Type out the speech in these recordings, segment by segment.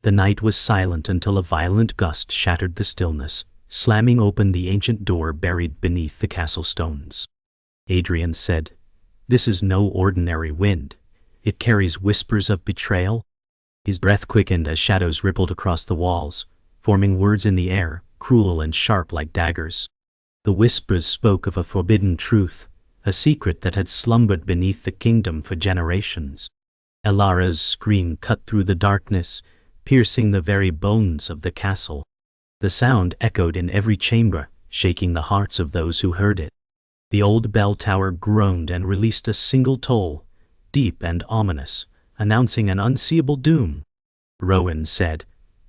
The night was silent until a violent gust shattered the stillness, slamming open the ancient door buried beneath the castle stones. Adrian said, "This is no ordinary wind. It carries whispers of betrayal." His breath quickened as shadows rippled across the walls, forming words in the air, cruel and sharp like daggers. The whispers spoke of a forbidden truth, a secret that had slumbered beneath the kingdom for generations. Elara's scream cut through the darkness, piercing the very bones of the castle. The sound echoed in every chamber, shaking the hearts of those who heard it. The old bell tower groaned and released a single toll, deep and ominous, announcing an unseeable doom. Rowan said,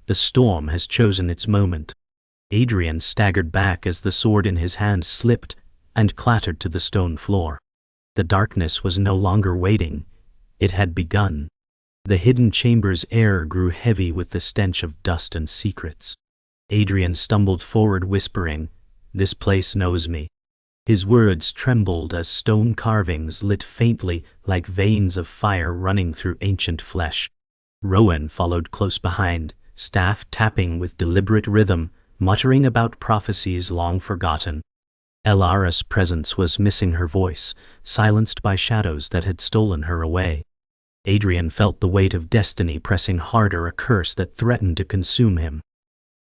"The storm has chosen its moment." Adrian staggered back as the sword in his hand slipped and clattered to the stone floor. The darkness was no longer waiting. It had begun. The hidden chamber's air grew heavy with the stench of dust and secrets. Adrian stumbled forward whispering, "This place knows me." His words trembled as stone carvings lit faintly like veins of fire running through ancient flesh. Rowan followed close behind, staff tapping with deliberate rhythm, muttering about prophecies long forgotten. Elara's presence was missing her voice, silenced by shadows that had stolen her away. Adrian felt the weight of destiny pressing harder, a curse that threatened to consume him.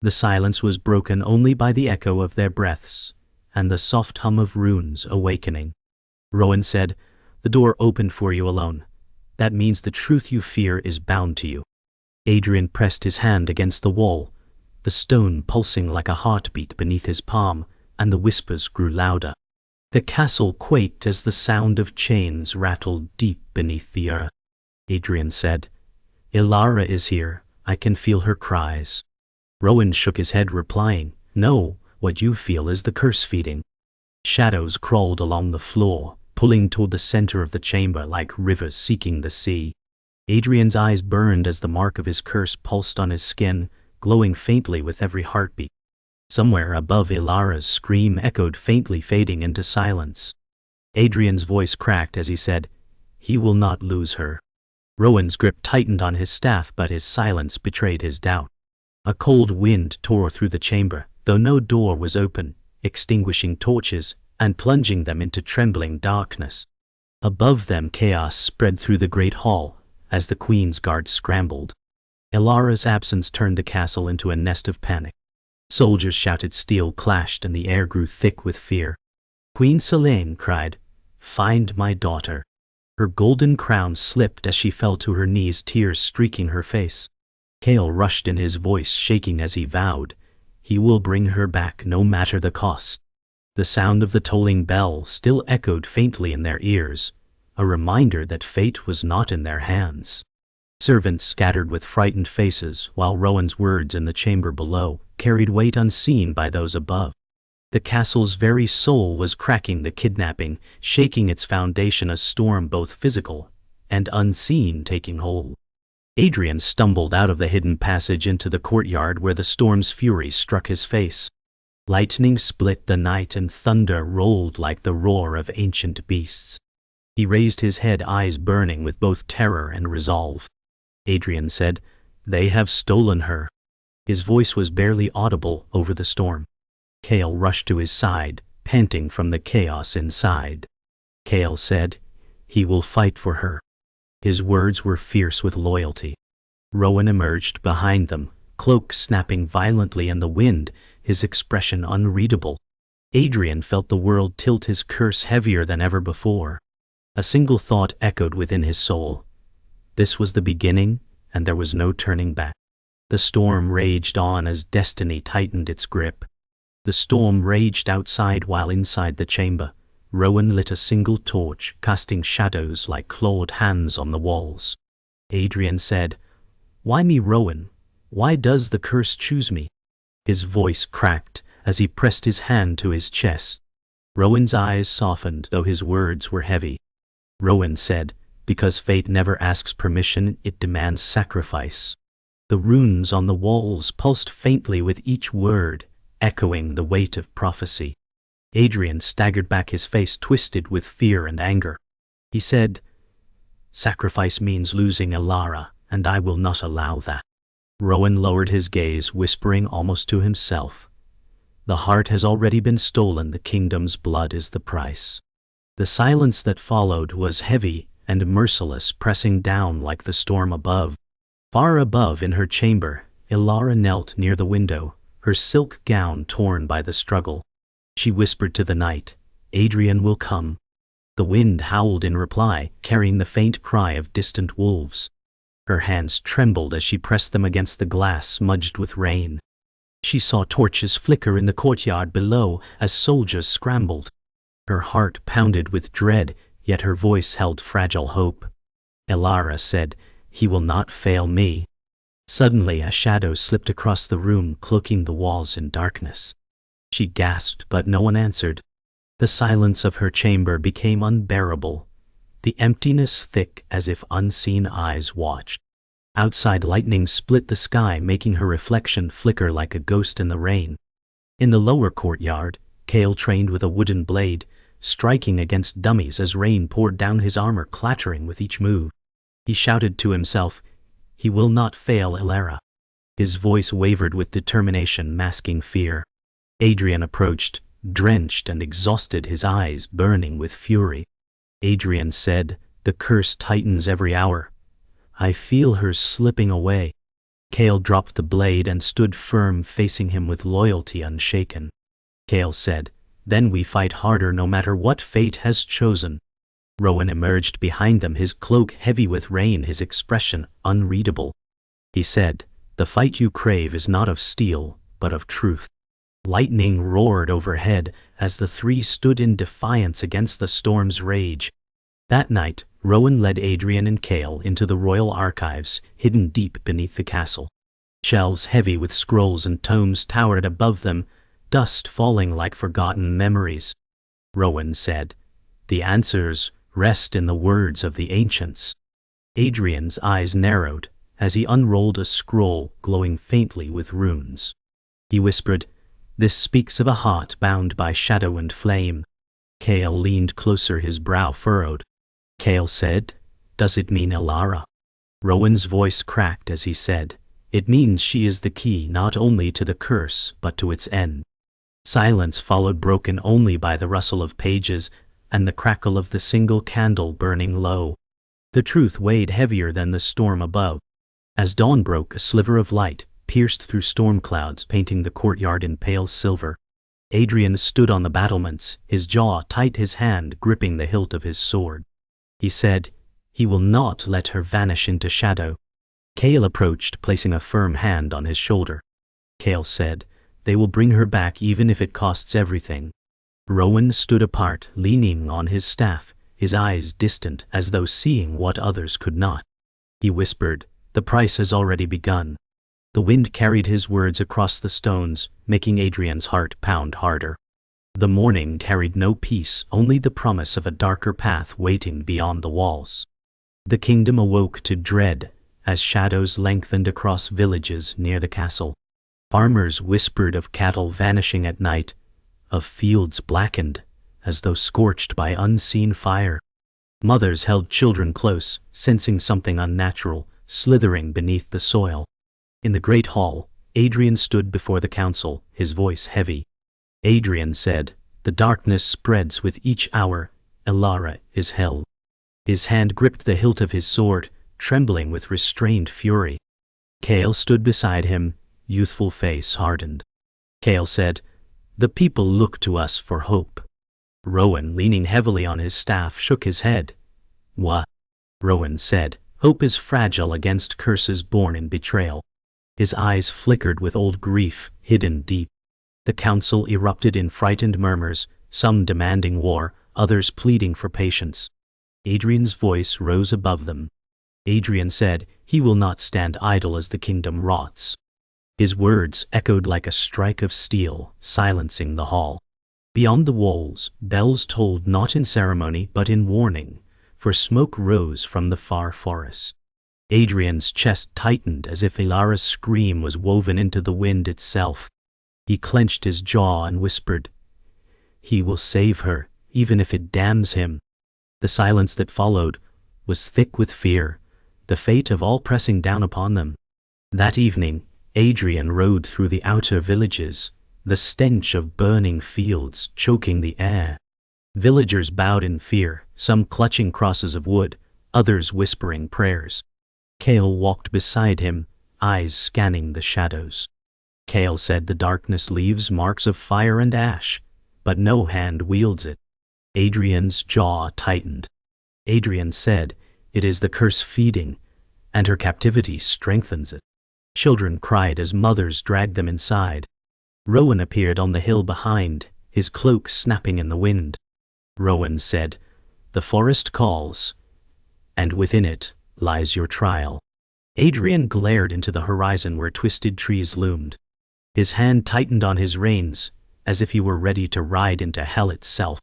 The silence was broken only by the echo of their breaths, and the soft hum of runes awakening. Rowan said, "The door opened for you alone. That means the truth you fear is bound to you." Adrian pressed his hand against the wall, the stone pulsing like a heartbeat beneath his palm, and the whispers grew louder. The castle quaked as the sound of chains rattled deep beneath the earth. Adrian said, "Elara is here. I can feel her cries." Rowan shook his head, replying, "No, what you feel is the curse feeding." Shadows crawled along the floor, pulling toward the center of the chamber like rivers seeking the sea. Adrian's eyes burned as the mark of his curse pulsed on his skin, glowing faintly with every heartbeat. Somewhere above, Elara's scream echoed faintly, fading into silence. Adrian's voice cracked as he said, "He will not lose her." Rowan's grip tightened on his staff, but his silence betrayed his doubt. A cold wind tore through the chamber, though no door was open, extinguishing torches and plunging them into trembling darkness. Above them, chaos spread through the great hall as the Queen's guard scrambled. Elara's absence turned the castle into a nest of panic. Soldiers shouted, steel clashed, and the air grew thick with fear. Queen Selene cried, "Find my daughter." Her golden crown slipped as she fell to her knees, tears streaking her face. Kael rushed in, his voice shaking as he vowed, "He will bring her back no matter the cost." The sound of the tolling bell still echoed faintly in their ears, a reminder that fate was not in their hands. Servants scattered with frightened faces, while Rowan's words in the chamber below carried weight unseen by those above. The castle's very soul was cracking, the kidnapping, shaking its foundation, a storm both physical and unseen taking hold. Adrian stumbled out of the hidden passage into the courtyard where the storm's fury struck his face. Lightning split the night and thunder rolled like the roar of ancient beasts. He raised his head, eyes burning with both terror and resolve. Adrian said, "They have stolen her." His voice was barely audible over the storm. Kael rushed to his side, panting from the chaos inside. Kael said, "He will fight for her." His words were fierce with loyalty. Rowan emerged behind them, cloak snapping violently in the wind, his expression unreadable. Adrian felt the world tilt, his curse heavier than ever before. A single thought echoed within his soul. This was the beginning, and there was no turning back. The storm raged on as destiny tightened its grip. The storm raged outside while inside the chamber, Rowan lit a single torch, casting shadows like clawed hands on the walls. Adrian said, "Why me, Rowan? Why does the curse choose me?" His voice cracked as he pressed his hand to his chest. Rowan's eyes softened, though his words were heavy. Rowan said, "Because fate never asks permission, it demands sacrifice." The runes on the walls pulsed faintly with each word, echoing the weight of prophecy. Adrian staggered back, his face twisted with fear and anger. He said, "Sacrifice means losing Elara, and I will not allow that." Rowan lowered his gaze, whispering almost to himself. The heart has already been stolen, the kingdom's blood is the price. The silence that followed was heavy and merciless, pressing down like the storm above. Far above in her chamber, Elara knelt near the window, her silk gown torn by the struggle. She whispered to the night, "Adrian will come." The wind howled in reply, carrying the faint cry of distant wolves. Her hands trembled as she pressed them against the glass smudged with rain. She saw torches flicker in the courtyard below as soldiers scrambled. Her heart pounded with dread, yet her voice held fragile hope. Elara said, "He will not fail me." Suddenly a shadow slipped across the room, cloaking the walls in darkness. She gasped, but no one answered. The silence of her chamber became unbearable, the emptiness thick as if unseen eyes watched. Outside, lightning split the sky, making her reflection flicker like a ghost in the rain. In the lower courtyard, Kael trained with a wooden blade, striking against dummies as rain poured down his armor, clattering with each move. He shouted to himself, "He will not fail Elara." His voice wavered with determination, masking fear. Adrian approached, drenched and exhausted, his eyes burning with fury. Adrian said, "The curse tightens every hour. I feel her slipping away." Kael dropped the blade and stood firm, facing him with loyalty unshaken. Kael said, "Then we fight harder no matter what fate has chosen." Rowan emerged behind them, his cloak heavy with rain, his expression unreadable. He said, "The fight you crave is not of steel, but of truth." Lightning roared overhead as the three stood in defiance against the storm's rage. That night, Rowan led Adrian and Kael into the royal archives, hidden deep beneath the castle. Shelves heavy with scrolls and tomes towered above them, dust falling like forgotten memories. Rowan said, "The answers rest in the words of the ancients." Adrian's eyes narrowed as he unrolled a scroll glowing faintly with runes. He whispered, "This speaks of a heart bound by shadow and flame." Kael leaned closer, his brow furrowed. Kael said, "Does it mean Elara?" Rowan's voice cracked as he said, "It means she is the key not only to the curse but to its end." Silence followed, broken only by the rustle of pages and the crackle of the single candle burning low. The truth weighed heavier than the storm above. As dawn broke, a sliver of light pierced through storm clouds, painting the courtyard in pale silver. Adrian stood on the battlements, his jaw tight, his hand gripping the hilt of his sword. He said, "He will not let her vanish into shadow." Kael approached, placing a firm hand on his shoulder. Kael said, "They will bring her back even if it costs everything." Rowan stood apart, leaning on his staff, his eyes distant as though seeing what others could not. He whispered, "The price has already begun." The wind carried his words across the stones, making Adrian's heart pound harder. The morning carried no peace, only the promise of a darker path waiting beyond the walls. The kingdom awoke to dread as shadows lengthened across villages near the castle. Farmers whispered of cattle vanishing at night, of fields blackened as though scorched by unseen fire. Mothers held children close, sensing something unnatural slithering beneath the soil. In the great hall, Adrian stood before the council, his voice heavy. Adrian said, "The darkness spreads with each hour. Elara is held." His hand gripped the hilt of his sword, trembling with restrained fury. Kael stood beside him, youthful face hardened. Kael said, "The people look to us for hope." Rowan, leaning heavily on his staff, shook his head. "What?" Rowan said, "Hope is fragile against curses born in betrayal." His eyes flickered with old grief, hidden deep. The council erupted in frightened murmurs, some demanding war, others pleading for patience. Adrian's voice rose above them. Adrian said, "He will not stand idle as the kingdom rots." His words echoed like a strike of steel, silencing the hall. Beyond the walls, bells tolled not in ceremony but in warning, for smoke rose from the far forest. Adrian's chest tightened as if Elara's scream was woven into the wind itself. He clenched his jaw and whispered, "He will save her, even if it damns him." The silence that followed was thick with fear, the fate of all pressing down upon them. That evening, Adrian rode through the outer villages, the stench of burning fields choking the air. Villagers bowed in fear, some clutching crosses of wood, others whispering prayers. Kael walked beside him, eyes scanning the shadows. Kael said the darkness leaves marks of fire and ash, but no hand wields it. Adrian's jaw tightened. Adrian said, "It is the curse feeding, and her captivity strengthens it." Children cried as mothers dragged them inside. Rowan appeared on the hill behind, his cloak snapping in the wind. Rowan said, "The forest calls, and within it lies your trial." Adrian glared into the horizon where twisted trees loomed. His hand tightened on his reins, as if he were ready to ride into hell itself.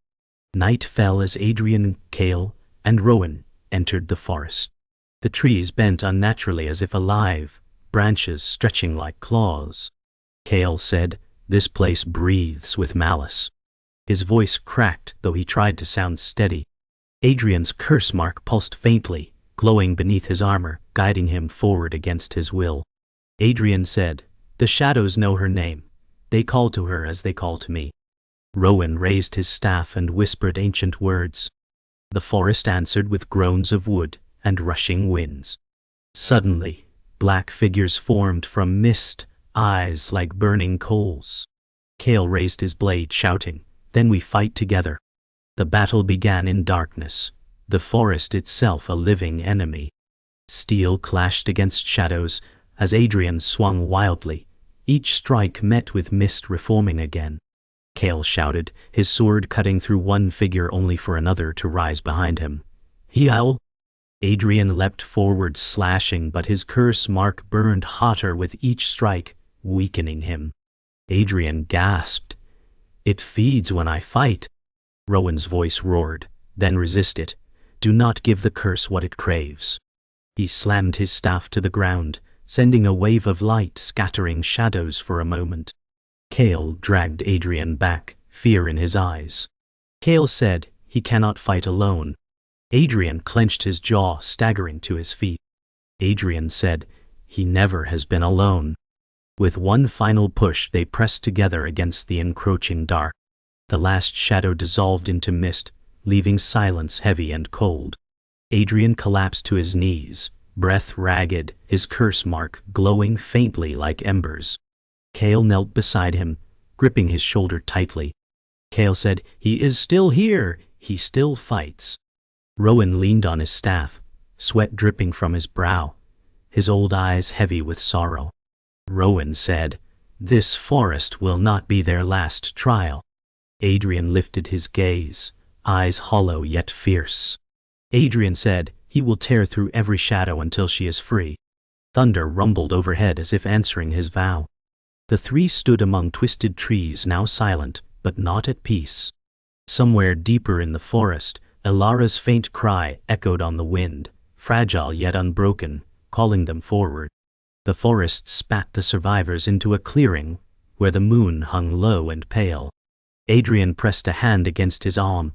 Night fell as Adrian, Kael, and Rowan entered the forest. The trees bent unnaturally as if alive, branches stretching like claws. Kael said, "This place breathes with malice." His voice cracked, though he tried to sound steady. Adrian's curse mark pulsed faintly, glowing beneath his armor, guiding him forward against his will. Adrian said, "The shadows know her name. They call to her as they call to me." Rowan raised his staff and whispered ancient words. The forest answered with groans of wood and rushing winds. Suddenly, black figures formed from mist, eyes like burning coals. Kael raised his blade, shouting, "Then we fight together." The battle began in darkness, the forest itself a living enemy. Steel clashed against shadows as Adrian swung wildly. Each strike met with mist reforming again. Kael shouted, his sword cutting through one figure only for another to rise behind him. "Heal!" Adrian leapt forward, slashing, but his curse mark burned hotter with each strike, weakening him. Adrian gasped. "It feeds when I fight." Rowan's voice roared, "Then resist it. Do not give the curse what it craves." He slammed his staff to the ground, sending a wave of light scattering shadows for a moment. Kael dragged Adrian back, fear in his eyes. Kael said, "He cannot fight alone." Adrian clenched his jaw, staggering to his feet. Adrian said, "He never has been alone." With one final push, they pressed together against the encroaching dark. The last shadow dissolved into mist, leaving silence heavy and cold. Adrian collapsed to his knees, breath ragged, his curse mark glowing faintly like embers. Kael knelt beside him, gripping his shoulder tightly. Kael said, "He is still here. He still fights." Rowan leaned on his staff, sweat dripping from his brow, his old eyes heavy with sorrow. Rowan said, "This forest will not be their last trial." Adrian lifted his gaze, eyes hollow yet fierce. Adrian said, "He will tear through every shadow until she is free." Thunder rumbled overhead as if answering his vow. The three stood among twisted trees, now silent, but not at peace. Somewhere deeper in the forest, Elara's faint cry echoed on the wind, fragile yet unbroken, calling them forward. The forest spat the survivors into a clearing, where the moon hung low and pale. Adrian pressed a hand against his arm,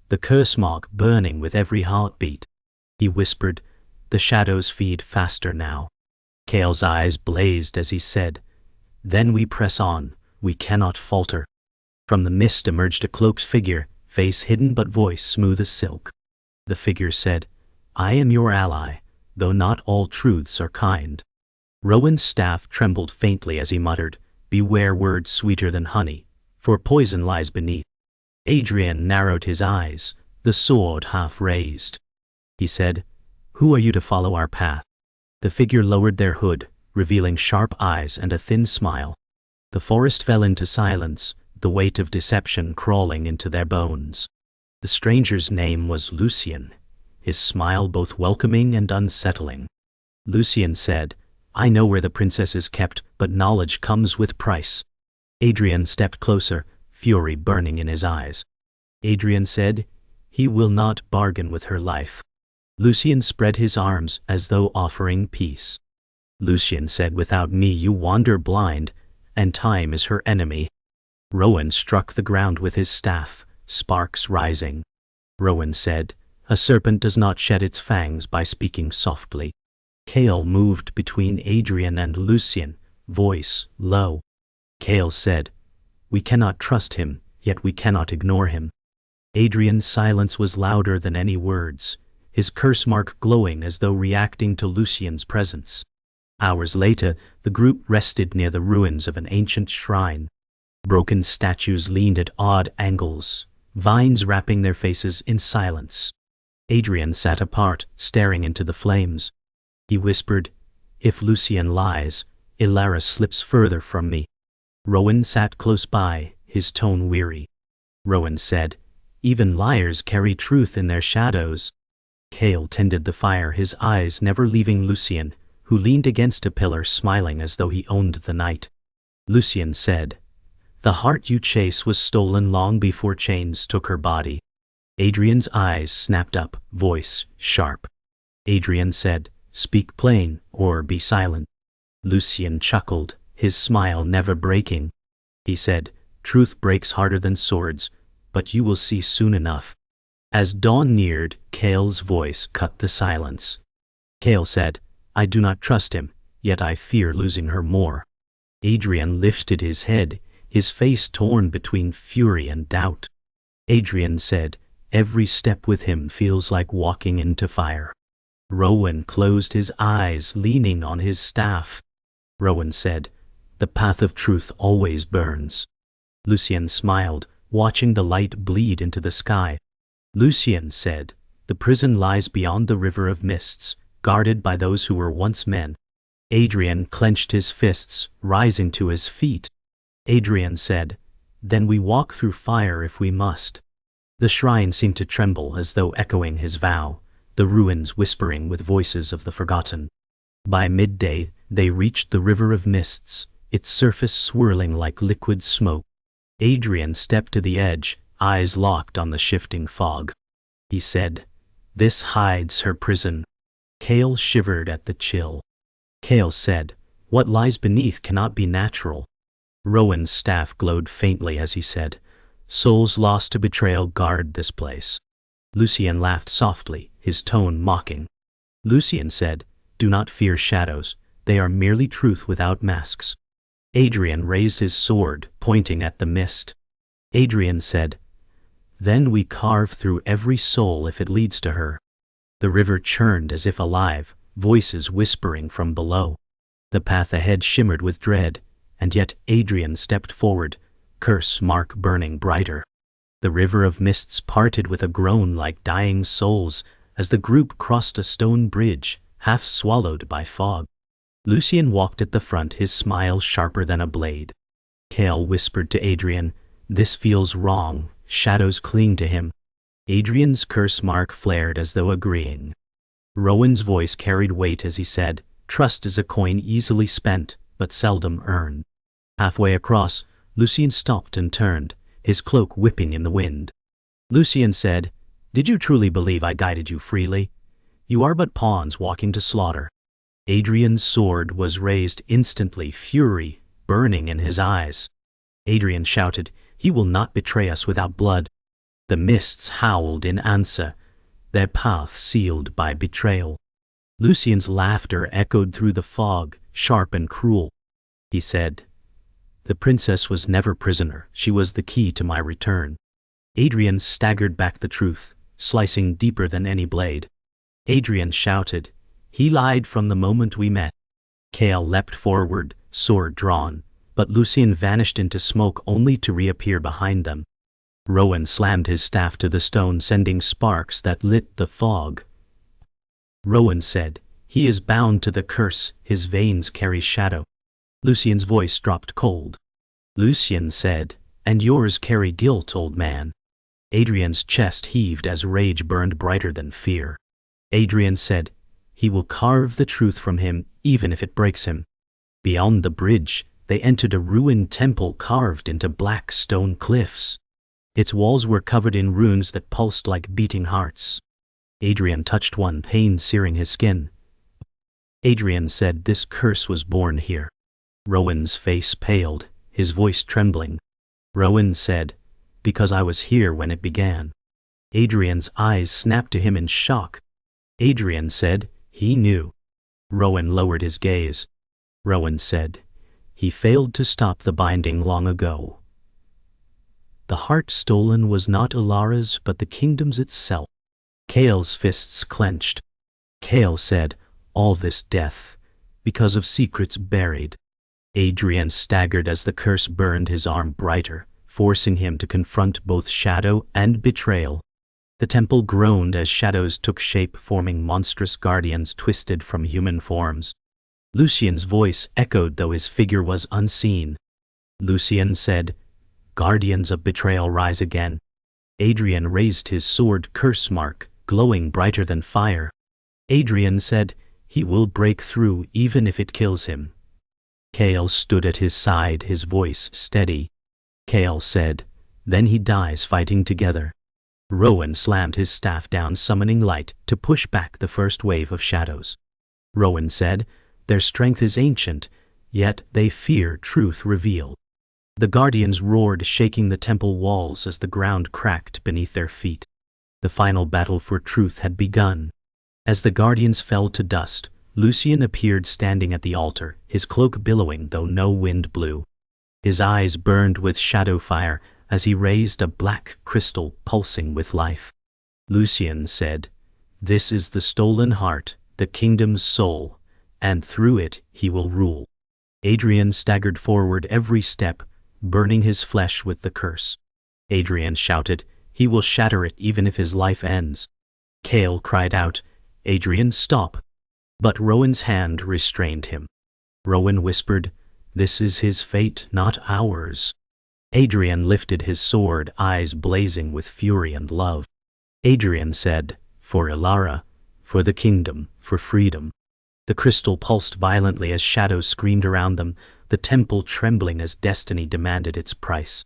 the curse mark burning with every heartbeat. He whispered, "The shadows feed faster now." Kael's eyes blazed as he said, "Then we press on, we cannot falter." From the mist emerged a cloaked figure, face hidden but voice smooth as silk. The figure said, "I am your ally, though not all truths are kind." Rowan's staff trembled faintly as he muttered, "Beware words sweeter than honey, for poison lies beneath." Adrian narrowed his eyes, the sword half raised. He said, "Who are you to follow our path?" The figure lowered their hood, revealing sharp eyes and a thin smile. The forest fell into silence, the weight of deception crawling into their bones. The stranger's name was Lucian, his smile both welcoming and unsettling. Lucian said, "I know where the princess is kept, but knowledge comes with price." Adrian stepped closer, fury burning in his eyes. Adrian said, "He will not bargain with her life." Lucian spread his arms as though offering peace. Lucian said, "Without me you wander blind, and time is her enemy." Rowan struck the ground with his staff, sparks rising. Rowan said, "A serpent does not shed its fangs by speaking softly." Kael moved between Adrian and Lucian, voice low. Kael said, "We cannot trust him, yet we cannot ignore him." Adrian's silence was louder than any words, his curse mark glowing as though reacting to Lucian's presence. Hours later, the group rested near the ruins of an ancient shrine. Broken statues leaned at odd angles, vines wrapping their faces in silence. Adrian sat apart, staring into the flames. He whispered, "If Lucian lies, Elara slips further from me." Rowan sat close by, his tone weary. Rowan said, "Even liars carry truth in their shadows." Kael tended the fire, his eyes never leaving Lucian, who leaned against a pillar smiling as though he owned the night. Lucian said, "The heart you chase was stolen long before chains took her body." Adrian's eyes snapped up, voice sharp. Adrian said, "Speak plain, or be silent." Lucian chuckled, his smile never breaking. He said, "Truth breaks harder than swords, but you will see soon enough." As dawn neared, Kael's voice cut the silence. Kael said, "I do not trust him, yet I fear losing her more." Adrian lifted his head, his face torn between fury and doubt. Adrian said, "Every step with him feels like walking into fire." Rowan closed his eyes, leaning on his staff. Rowan said, "The path of truth always burns." Lucian smiled, watching the light bleed into the sky. Lucian said, "The prison lies beyond the river of mists, guarded by those who were once men." Adrian clenched his fists, rising to his feet. Adrian said, "Then we walk through fire if we must." The shrine seemed to tremble as though echoing his vow, the ruins whispering with voices of the forgotten. By midday, they reached the river of mists, its surface swirling like liquid smoke. Adrian stepped to the edge, eyes locked on the shifting fog. He said, "This hides her prison." Kael shivered at the chill. Kael said, "What lies beneath cannot be natural." Rowan's staff glowed faintly as he said, "Souls lost to betrayal guard this place." Lucian laughed softly, his tone mocking. Lucian said, "Do not fear shadows, they are merely truth without masks." Adrian raised his sword, pointing at the mist. Adrian said, "Then we carve through every soul if it leads to her." The river churned as if alive, voices whispering from below. The path ahead shimmered with dread, and yet Adrian stepped forward, curse mark burning brighter. The river of mists parted with a groan like dying souls as the group crossed a stone bridge, half swallowed by fog. Lucian walked at the front, his smile sharper than a blade. Kael whispered to Adrian, "This feels wrong, shadows cling to him." Adrian's curse mark flared as though agreeing. Rowan's voice carried weight as he said, "Trust is a coin easily spent, but seldom earned." Halfway across, Lucian stopped and turned, his cloak whipping in the wind. Lucian said, "Did you truly believe I guided you freely? You are but pawns walking to slaughter." Adrian's sword was raised instantly, fury burning in his eyes. Adrian shouted, "He will not betray us without blood." The mists howled in answer, their path sealed by betrayal. Lucian's laughter echoed through the fog, sharp and cruel. He said, "The princess was never prisoner, she was the key to my return." Adrian staggered back the truth, slicing deeper than any blade. Adrian shouted, "He lied from the moment we met." Kael leapt forward, sword drawn, but Lucian vanished into smoke only to reappear behind them. Rowan slammed his staff to the stone, sending sparks that lit the fog. Rowan said, "He is bound to the curse, his veins carry shadow." Lucian's voice dropped cold. Lucian said, "And yours carry guilt, old man." Adrian's chest heaved as rage burned brighter than fear. Adrian said, "He will carve the truth from him, even if it breaks him." Beyond the bridge, they entered a ruined temple carved into black stone cliffs. Its walls were covered in runes that pulsed like beating hearts. Adrian touched one, pain searing his skin. Adrian said, "This curse was born here." Rowan's face paled, his voice trembling. Rowan said, "Because I was here when it began." Adrian's eyes snapped to him in shock. Adrian said, "He knew." Rowan lowered his gaze. Rowan said, "He failed to stop the binding long ago." The heart stolen was not Elara's but the kingdom's itself. Kael's fists clenched. Kael said, "All this death, because of secrets buried." Adrian staggered as the curse burned his arm brighter, forcing him to confront both shadow and betrayal. The temple groaned as shadows took shape, forming monstrous guardians twisted from human forms. Lucian's voice echoed though his figure was unseen. Lucian said, "Guardians of betrayal rise again." Adrian raised his sword, curse mark, glowing brighter than fire. Adrian said, "He will break through even if it kills him." Kael stood at his side, his voice steady. Kael said, "Then he dies fighting together." Rowan slammed his staff down, summoning light to push back the first wave of shadows. Rowan said, "Their strength is ancient, yet they fear truth revealed." The guardians roared, shaking the temple walls as the ground cracked beneath their feet. The final battle for truth had begun. As the guardians fell to dust, Lucian appeared standing at the altar, his cloak billowing though no wind blew. His eyes burned with shadow fire as he raised a black crystal pulsing with life. Lucian said, "This is the stolen heart, the kingdom's soul, and through it he will rule." Adrian staggered forward every step, burning his flesh with the curse. Adrian shouted, "He will shatter it even if his life ends." Kael cried out, "Adrian, stop!" But Rowan's hand restrained him. Rowan whispered, "This is his fate, not ours." Adrian lifted his sword, eyes blazing with fury and love. Adrian said, "For Elara, for the kingdom, for freedom." The crystal pulsed violently as shadows screamed around them, the temple trembling as destiny demanded its price.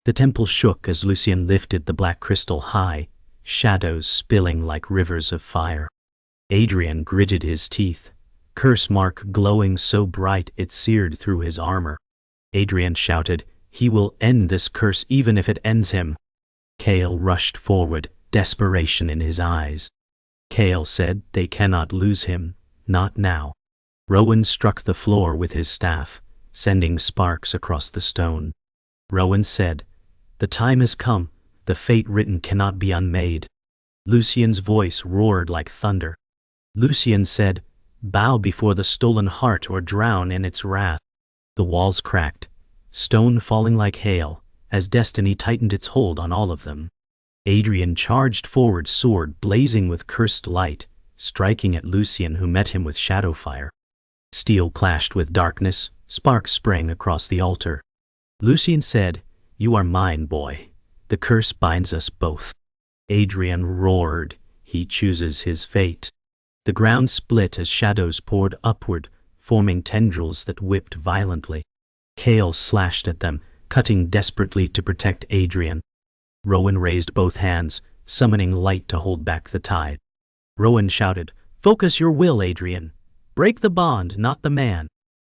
The temple shook as Lucian lifted the black crystal high, shadows spilling like rivers of fire. Adrian gritted his teeth, curse mark glowing so bright it seared through his armor. Adrian shouted, "He will end this curse even if it ends him." Kael rushed forward, desperation in his eyes. Kael said, "They cannot lose him, not now." Rowan struck the floor with his staff, sending sparks across the stone. Rowan said, "The time has come, the fate written cannot be unmade." Lucian's voice roared like thunder. Lucian said, "Bow before the stolen heart or drown in its wrath." The walls cracked, stone falling like hail, as destiny tightened its hold on all of them. Adrian charged forward, sword blazing with cursed light, striking at Lucian, who met him with shadow fire. Steel clashed with darkness, sparks sprang across the altar. Lucian said, "You are mine, boy. The curse binds us both." Adrian roared, "He chooses his fate." The ground split as shadows poured upward, forming tendrils that whipped violently. Kael slashed at them, cutting desperately to protect Adrian. Rowan raised both hands, summoning light to hold back the tide. Rowan shouted, "Focus your will, Adrian. Break the bond, not the man."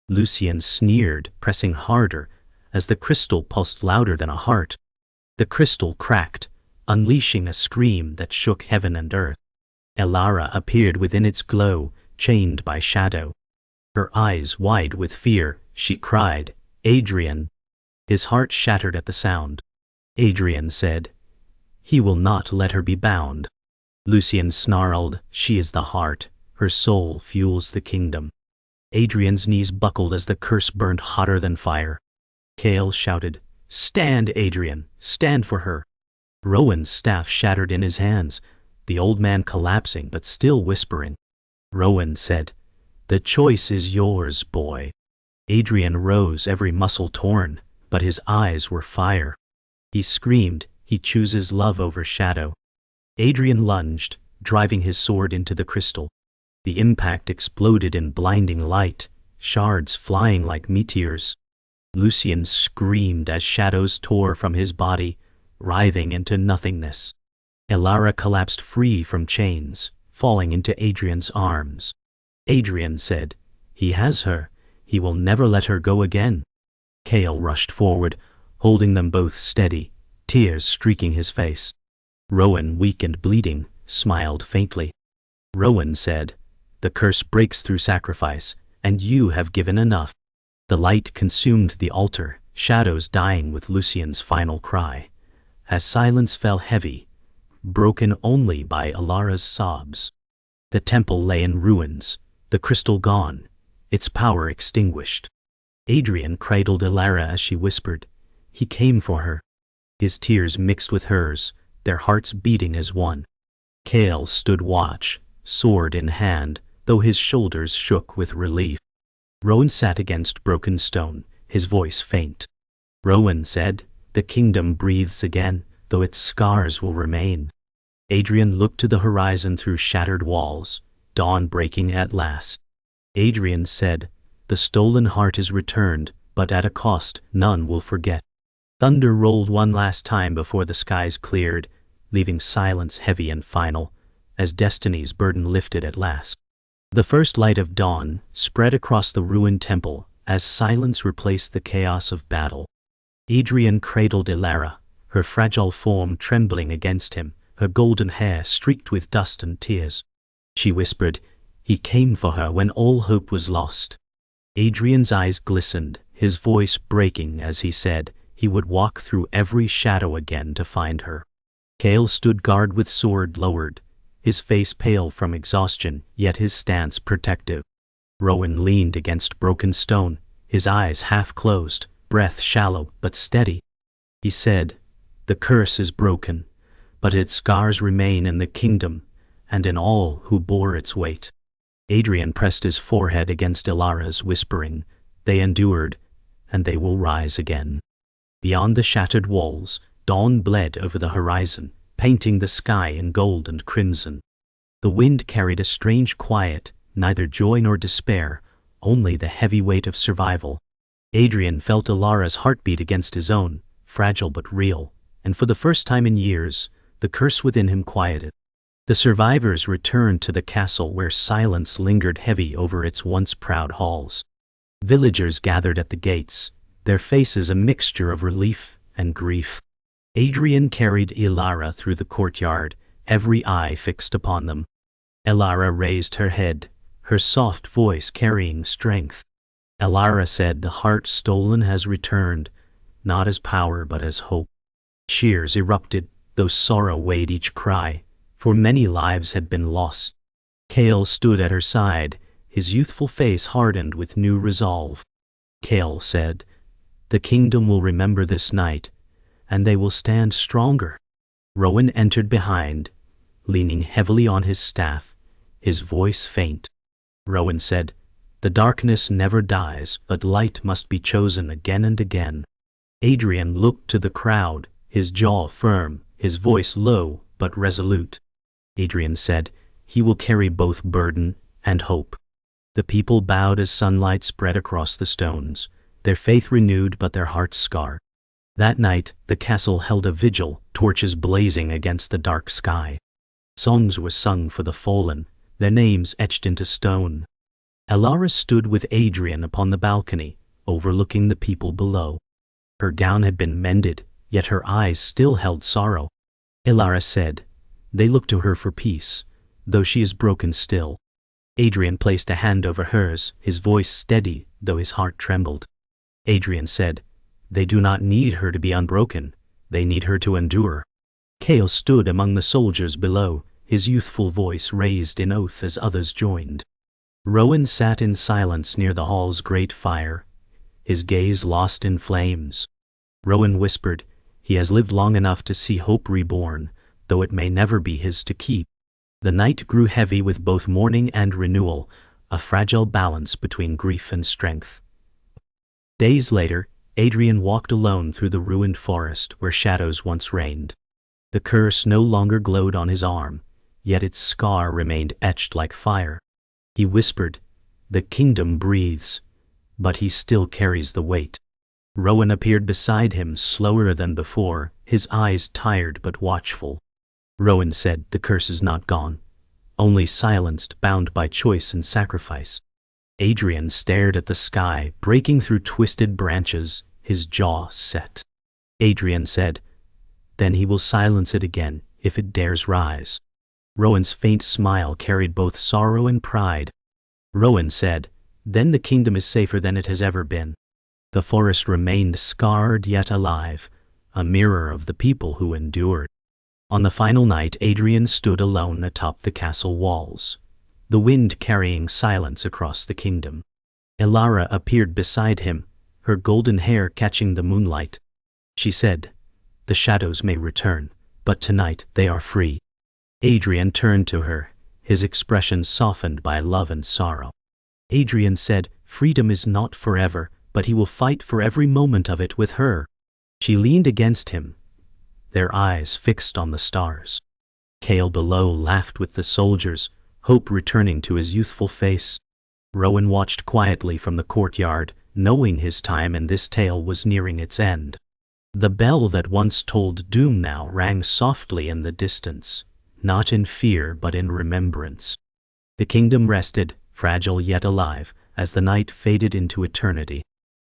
Lucian sneered, pressing harder, as the crystal pulsed louder than a heart. The crystal cracked, unleashing a scream that shook heaven and earth. Elara appeared within its glow, chained by shadow. Her eyes wide with fear, she cried, "Adrian!" His heart shattered at the sound. Adrian said, "He will not let her be bound." Lucian snarled, "She is the heart, her soul fuels the kingdom." Adrian's knees buckled as the curse burned hotter than fire. Kael shouted, "Stand, Adrian, stand for her." Rowan's staff shattered in his hands, the old man collapsing but still whispering. Rowan said, "The choice is yours, boy." Adrian rose, every muscle torn, but his eyes were fire. He screamed, "He chooses love over shadow." Adrian lunged, driving his sword into the crystal. The impact exploded in blinding light, shards flying like meteors. Lucian screamed as shadows tore from his body, writhing into nothingness. Elara collapsed free from chains, falling into Adrian's arms. Adrian said, "He has her. He will never let her go again." Kael rushed forward, holding them both steady, tears streaking his face. Rowan, weak and bleeding, smiled faintly. Rowan said, The curse breaks through sacrifice, and you have given enough. The light consumed the altar, shadows dying with Lucien's final cry. As silence fell heavy, broken only by Elara's sobs. The temple lay in ruins, the crystal gone, its power extinguished. Adrian cradled Elara as she whispered, "He came for her." His tears mixed with hers, their hearts beating as one. Kael stood watch, sword in hand, though his shoulders shook with relief. Rowan sat against broken stone, his voice faint. Rowan said, "The kingdom breathes again, though its scars will remain." Adrian looked to the horizon through shattered walls, dawn breaking at last. Adrian said, "The stolen heart is returned, but at a cost none will forget." Thunder rolled one last time before the skies cleared, leaving silence heavy and final, as destiny's burden lifted at last. The first light of dawn spread across the ruined temple as silence replaced the chaos of battle. Adrian cradled Elara, her fragile form trembling against him, her golden hair streaked with dust and tears. She whispered, "He came for her when all hope was lost." Adrian's eyes glistened, his voice breaking as he said he would walk through every shadow again to find her. Kael stood guard with sword lowered, his face pale from exhaustion, yet his stance protective. Rowan leaned against broken stone, his eyes half closed, breath shallow but steady. He said, "The curse is broken, but its scars remain in the kingdom, and in all who bore its weight." Adrian pressed his forehead against Elara's, whispering, "They endured, and they will rise again." Beyond the shattered walls, dawn bled over the horizon, painting the sky in gold and crimson. The wind carried a strange quiet, neither joy nor despair, only the heavy weight of survival. Adrian felt Elara's heartbeat against his own, fragile but real, and for the first time in years, the curse within him quieted. The survivors returned to the castle where silence lingered heavy over its once proud halls. Villagers gathered at the gates, their faces a mixture of relief and grief. Adrian carried Elara through the courtyard, every eye fixed upon them. Elara raised her head, her soft voice carrying strength. Elara said, "The heart stolen has returned, not as power but as hope." Cheers erupted, though sorrow weighed each cry, for many lives had been lost. Kael stood at her side, his youthful face hardened with new resolve. Kael said, "The kingdom will remember this night, and they will stand stronger." Rowan entered behind, leaning heavily on his staff, his voice faint. Rowan said, "The darkness never dies, but light must be chosen again and again." Adrian looked to the crowd, his jaw firm, his voice low but resolute. Adrian said, "He will carry both burden and hope." The people bowed as sunlight spread across the stones, their faith renewed but their hearts scarred. That night, the castle held a vigil, torches blazing against the dark sky. Songs were sung for the fallen, their names etched into stone. Elara stood with Adrian upon the balcony, overlooking the people below. Her gown had been mended, yet her eyes still held sorrow. Elara said, "They look to her for peace, though she is broken still." Adrian placed a hand over hers, his voice steady, though his heart trembled. Adrian said, "They do not need her to be unbroken, they need her to endure." Kael stood among the soldiers below, his youthful voice raised in oath as others joined. Rowan sat in silence near the hall's great fire, his gaze lost in flames. Rowan whispered, "He has lived long enough to see hope reborn, though it may never be his to keep." The night grew heavy with both mourning and renewal, a fragile balance between grief and strength. Days later, Adrian walked alone through the ruined forest where shadows once reigned. The curse no longer glowed on his arm, yet its scar remained etched like fire. He whispered, "The kingdom breathes, but he still carries the weight." Rowan appeared beside him, slower than before, his eyes tired but watchful. Rowan said, "The curse is not gone, only silenced, bound by choice and sacrifice." Adrian stared at the sky, breaking through twisted branches, his jaw set. Adrian said, "Then he will silence it again, if it dares rise." Rowan's faint smile carried both sorrow and pride. Rowan said, "Then the kingdom is safer than it has ever been." The forest remained scarred yet alive, a mirror of the people who endured. On the final night, Adrian stood alone atop the castle walls, the wind carrying silence across the kingdom. Elara appeared beside him, her golden hair catching the moonlight. She said, "The shadows may return, but tonight they are free." Adrian turned to her, his expression softened by love and sorrow. Adrian said, "Freedom is not forever, but he will fight for every moment of it with her." She leaned against him, their eyes fixed on the stars. Kael below laughed with the soldiers, hope returning to his youthful face. Rowan watched quietly from the courtyard, knowing his time in this tale was nearing its end. The bell that once tolled doom now rang softly in the distance, not in fear but in remembrance. The kingdom rested, fragile yet alive, as the night faded into eternity.